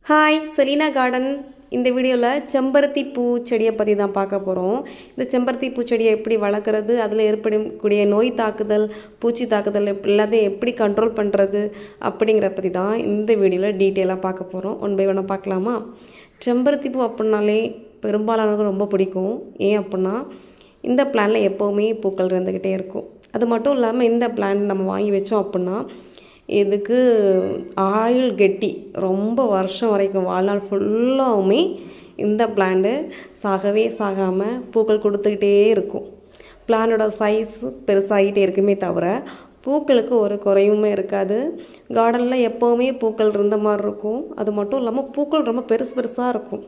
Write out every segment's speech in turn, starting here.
Hi Selena garden. இந்த வீடியோவில் செம்பருத்தி பூச்செடியை பற்றி தான் பார்க்க போகிறோம். இந்த செம்பருத்தி பூச்செடியை எப்படி வளர்க்குறது, அதில் ஏற்படக்கூடிய நோய் தாக்குதல், பூச்சி தாக்குதல் எல்லாத்தையும் எப்படி கண்ட்ரோல் பண்ணுறது அப்படிங்கிற பற்றி தான் இந்த வீடியோவில் டீட்டெயிலாக பார்க்க போகிறோம். ஒன் பை ஒன்னாக பார்க்கலாமா? செம்பருத்தி பூ அப்படின்னாலே பெரும்பாலானவங்க ரொம்ப பிடிக்கும். ஏன் அப்படின்னா இந்த பிளான்ல எப்போவுமே பூக்கள் இருந்துக்கிட்டே இருக்கும். அது மட்டும் இல்லாமல் இந்த பிளான் நம்ம வாங்கி வச்சோம் அப்படின்னா இதுக்கு ஆயுள் கெட்டி ரொம்ப வருஷம் வரைக்கும் வாழ்நாள் ஃபுல்லாகவுமே இந்த பிளான்ட்டு சாகவே சாகாமல் பூக்கள் கொடுத்துக்கிட்டே இருக்கும். பிளானோட சைஸ் பெருசாகிட்டே இருக்குமே தவிர பூக்களுக்கு ஒரு குறையுமே இருக்காது. கார்டனில் எப்போவுமே பூக்கள் இருந்த மாதிரி இருக்கும். அது மட்டும் இல்லாமல் பூக்கள் ரொம்ப பெருசு பெருசாக இருக்கும்.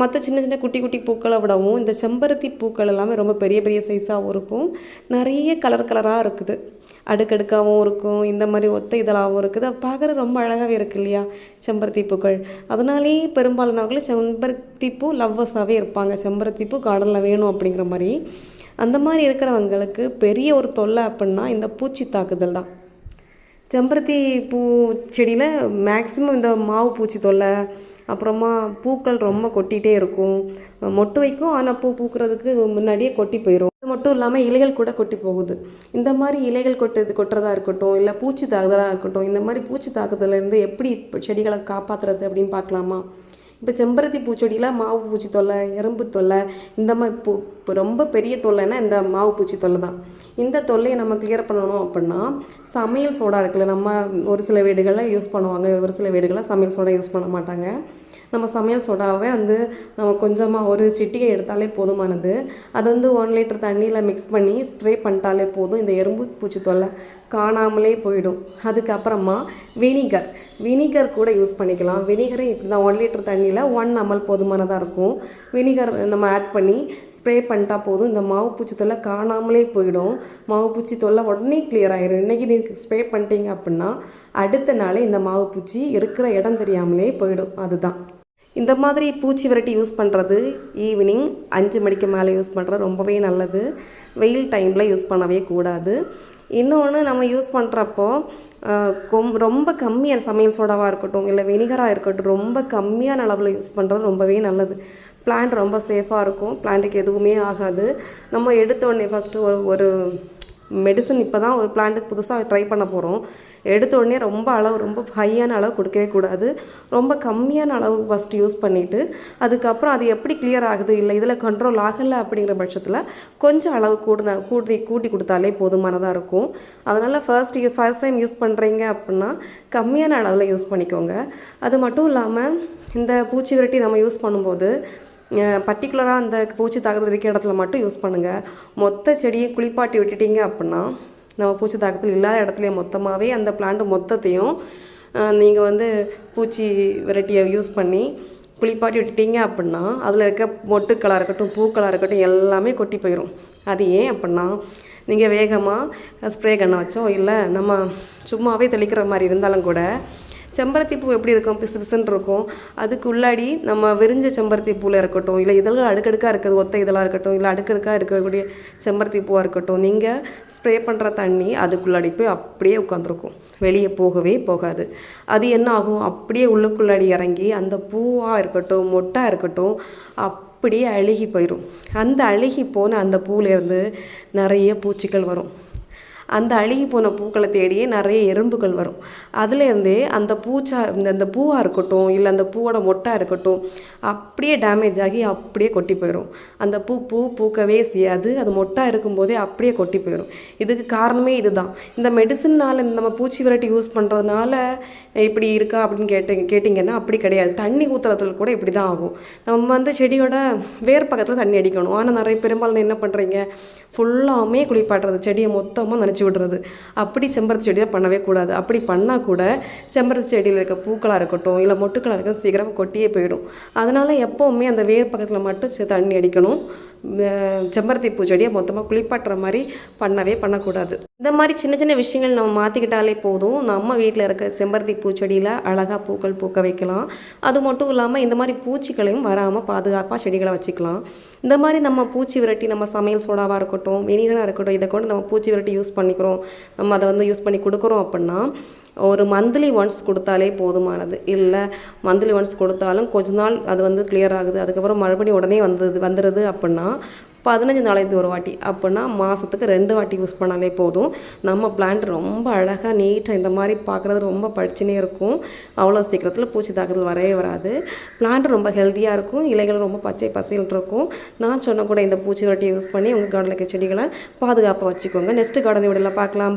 மற்ற சின்ன சின்ன குட்டி குட்டி பூக்களை விடவும் இந்த செம்பருத்தி பூக்கள் எல்லாமே ரொம்ப பெரிய பெரிய சைஸாகவும் இருக்கும். நிறைய கலர் கலராக இருக்குது, அடுக்கடுக்காகவும் இருக்கும், இந்த மாதிரி ஒத்த இதழாகவும் இருக்குது. அது பார்க்குறது ரொம்ப அழகாகவே இருக்குது இல்லையா செம்பருத்தி பூக்கள். அதனாலேயே பெரும்பாலானவர்கள் செம்பருத்தி பூ லவ்வர்ஸாகவே இருப்பாங்க. செம்பருத்தி பூ கார்டனில் வேணும் அப்படிங்கிற மாதிரி. அந்த மாதிரி இருக்கிறவங்களுக்கு பெரிய ஒரு தொல்லை அப்படின்னா இந்த பூச்சி தாக்குதல் தான். செம்பருத்தி பூ செடியில் மேக்ஸிமம் இந்த மாவு பூச்சி தொல்லை, அப்புறமா பூக்கள் ரொம்ப கொட்டிகிட்டே இருக்கும். மொட்டு வைக்கும், ஆனால் பூ பூக்கிறதுக்கு முன்னாடியே கொட்டி போயிடும். அது மட்டும் இல்லாமல் இலைகள் கூட கொட்டி போகுது. இந்த மாதிரி இலைகள் கொட்டுறதா இருக்கட்டும், இல்லை பூச்சி தாக்குதலாக இருக்கட்டும், இந்த மாதிரி பூச்சி தாக்குதலேருந்து எப்படி செடிகளை காப்பாற்றுறது அப்படின்னு பார்க்கலாமா? இப்போ செம்பருத்தி பூச்செடியில் மாவு பூச்சி தொல்லை, எறும்பு தொல்லை, இந்த மாதிரி ரொம்ப பெரிய தொல்லைன்னா இந்த மாவு பூச்சி தொல்லை தான். இந்த தொல்லையை நம்ம கிளியர் பண்ணணும் அப்படின்னா சமையல் சோடா இருக்குல்ல, நம்ம ஒரு சில வீடுகளில் யூஸ் பண்ணுவாங்க, ஒரு சில வீடுகளில் சமையல் சோடா யூஸ் பண்ண மாட்டாங்க. நம்ம சமையல் சோடாவை நம்ம கொஞ்சமாக ஒரு சிட்டிகை எடுத்தாலே போதுமானது. அது 1 லிட்டர் தண்ணியில் மிக்ஸ் பண்ணி ஸ்ப்ரே பண்ணிட்டாலே போதும். இந்த எறும்பு பூச்சி தொல்லை காணாமலே போயிடும். அதுக்கப்புறமா வினிகர் கூட யூஸ் பண்ணிக்கலாம். வினிகரை இப்படி தான் 1 லிட்டர் தண்ணியில் 1 ml போதுமானதாக இருக்கும். வினிகர் நம்ம ஆட் பண்ணி ஸ்ப்ரே பண்ணிட்டா போதும். இந்த மாவு பூச்சி தொல்லை காணாமலே போயிடும். மாவு பூச்சி தொல்லை உடனே கிளியர் ஆயிடும். இன்றைக்கி நீங்கள் ஸ்ப்ரே பண்ணிட்டீங்க அப்படின்னா அடுத்த நாளே இந்த மாவு பூச்சி இருக்கிற இடம் தெரியாமலே போயிடும். அதுதான் இந்த மாதிரி பூச்சி விரட்டி யூஸ் பண்ணுறது ஈவினிங் 5 மணிக்கு மேலே யூஸ் பண்ணுறது ரொம்பவே நல்லது. வெயில் டைமில் யூஸ் பண்ணவே கூடாது. இன்னொன்று, நம்ம யூஸ் பண்ணுறப்போ ரொம்ப கம்மியான சமையல் சோடாவாக இருக்கட்டும், இல்லை வினிகராக இருக்கட்டும், ரொம்ப கம்மியான அளவில் யூஸ் பண்ணுறது ரொம்பவே நல்லது. பிளான்ட் ரொம்ப சேஃபாக இருக்கும். பிளான்ட்டுக்கு எதுவுமே ஆகாது. நம்ம எடுத்தோடனே ஃபஸ்ட்டு ஒரு மெடிசன் இப்போ தான் ஒரு பிளான்ட்டுக்கு புதுசாக ட்ரை பண்ண போகிறோம். எடுத்த உடனே ரொம்ப ஹையான அளவு கொடுக்கவே கூடாது. ரொம்ப கம்மியான அளவு ஃபஸ்ட்டு யூஸ் பண்ணிவிட்டு அதுக்கப்புறம் அது எப்படி கிளியர் ஆகுது, இல்லை இதில் கண்ட்ரோல் ஆகலை அப்படிங்கிற பட்சத்தில் கொஞ்சம் அளவு கூட்டி கொடுத்தாலே போதுமானதாக இருக்கும். அதனால் ஃபர்ஸ்ட் டைம் யூஸ் பண்ணுறீங்க அப்படின்னா கம்மியான அளவில் யூஸ் பண்ணிக்கோங்க. அது மட்டும் இல்லாமல் இந்த பூச்சி விரட்டி நம்ம யூஸ் பண்ணும்போது பர்டிகுலராக அந்த பூச்சி தாக்குதல் இருக்கிற இடத்துல மட்டும் யூஸ் பண்ணுங்கள். மொத்த செடியை குளிப்பாட்டி விட்டுட்டிங்க அப்படின்னா நம்ம பூச்சி தாக்கத்தில் இல்லாத இடத்துலையே மொத்தமாகவே அந்த பிளான்ட்டு மொத்தத்தையும் நீங்கள் பூச்சி வெரைட்டியை யூஸ் பண்ணி குளிப்பாட்டி விட்டுட்டீங்க அப்படின்னா அதில் இருக்க மொட்டுக்களாக இருக்கட்டும், பூக்களாக இருக்கட்டும், எல்லாமே கொட்டி போயிடும். அது ஏன் அப்படின்னா நீங்கள் வேகமாக ஸ்ப்ரே கண்ணை வச்சோம், இல்லை நம்ம சும்மாவே தெளிக்கிற மாதிரி இருந்தாலும் கூட செம்பருத்தி பூ எப்படி இருக்கும், பிசு பிசுன்னு இருக்கும். அதுக்கு உள்ளாடி நம்ம விரிஞ்ச செம்பருத்தி பூவில் இருக்கட்டும், இல்லை இதழ்கள் அடுக்கடுக்காக இருக்குது, ஒத்த இதழாக இருக்கட்டும், இல்லை அடுக்கடுக்காக இருக்கக்கூடிய செம்பருத்தி பூவாக இருக்கட்டும், நீங்கள் ஸ்ப்ரே பண்ணுற தண்ணி அதுக்குள்ளாடி போய் அப்படியே உட்காந்துருக்கும், வெளியே போகவே போகாது. அது என்ன ஆகும், அப்படியே உள்ளுக்குள்ளாடி இறங்கி அந்த பூவாக இருக்கட்டும், மொட்டாக இருக்கட்டும், அப்படியே அழுகி போயிடும். அந்த அழுகி போன அந்த பூவிலேருந்து நிறைய பூச்சிகள் வரும். அந்த அழுகி போன பூக்களை தேடியே நிறைய எறும்புகள் வரும். அதுலேருந்தே அந்த இந்த பூவாக இருக்கட்டும், இல்லை அந்த பூவோட மொட்டாக இருக்கட்டும், அப்படியே டேமேஜ் ஆகி அப்படியே கொட்டி போயிடும். அந்த பூக்கவே செய்யாது. அது மொட்டாக இருக்கும்போதே அப்படியே கொட்டி போயிடும். இதுக்கு காரணமே இதுதான். இந்த மெடிசன்னால் நம்ம பூச்சி விரட்டி யூஸ் பண்ணுறதுனால இப்படி இருக்கா அப்படின்னு கேட்டிங்கன்னா அப்படி கிடையாது. தண்ணி ஊற்றுறதுல கூட இப்படி தான் ஆகும். நம்ம செடியோட வேர் பக்கத்தில் தண்ணி அடிக்கணும். ஆனால் நிறைய பெரும்பாலும் என்ன பண்ணுறீங்க, ஃபுல்லாமே குளிப்பாட்டுறது, செடியை மொத்தமாக நினச்சி விடுறது. அப்படி செம்பருத்தி செடியை பண்ணவே கூடாது. அப்படி பண்ணால் கூட செம்பருத்தி செடியில் இருக்க பூக்களாக இருக்கட்டும், இல்லை மொட்டுக்களாக இருக்கட்டும், சீக்கிரம் கொட்டியே போயிடும். அதனால் எப்போவுமே அந்த வேர் பக்கத்தில் மட்டும் தண்ணி அடிக்கணும். செம்பருத்தி பூச்செடியை மொத்தமாக குளிப்பாட்டுற மாதிரி பண்ணக்கூடாது. இந்த மாதிரி சின்ன சின்ன விஷயங்கள் நம்ம மாற்றிக்கிட்டாலே போதும். நம்ம வீட்டில் இருக்க செம்பருத்தி பூச்செடியில் அழகாக பூக்கள் பூக்க வைக்கலாம். அது மட்டும் இல்லாமல் இந்த மாதிரி பூச்சிகளையும் வராமல் பாதுகாப்பாக செடிகளை வச்சுக்கலாம். இந்த மாதிரி நம்ம பூச்சி விரட்டி, நம்ம சமையல் சோடாவாக இருக்கட்டும், வினிகராக இருக்கட்டும், இதை கூட நம்ம பூச்சி விரட்டி யூஸ் பண்ணிக்கிறோம், நம்ம அதை யூஸ் பண்ணி கொடுக்குறோம் அப்படின்னா ஒரு மந்த்லி ஒன்ஸ் கொடுத்தாலே போதுமானது. இல்லை மந்த்லி ஒன்ஸ் கொடுத்தாலும் கொஞ்ச நாள் அது வந்து கிளியர் ஆகுது, அதுக்கப்புறம் மறுபடியும் உடனே வந்துடுது அப்படின்னா 15 நாளைக்கு ஒரு வாட்டி, அப்படின்னா மாதத்துக்கு 2 வாட்டி யூஸ் பண்ணாலே போதும். நம்ம பிளான்ட் ரொம்ப அழகாக நீட்டாக இந்த மாதிரி பார்க்குறது ரொம்ப பளிச்சுனே இருக்கும். அவ்வளோ சீக்கிரத்தில் பூச்சி தாக்குதல் வரவே வராது. பிளான்ட் ரொம்ப ஹெல்த்தியாக இருக்கும், இலைகள் ரொம்ப பச்சை பசேல் இருக்கும். நான் சொன்ன கூட இந்த பூச்சி ரொட்டியை யூஸ் பண்ணி உங்கள் கார்டனில் இருக்க செடிகளை பாதுகாப்பாக வச்சுக்கோங்க. நெக்ஸ்ட் கார்டன் வீடியோவில் பார்க்கலாம்.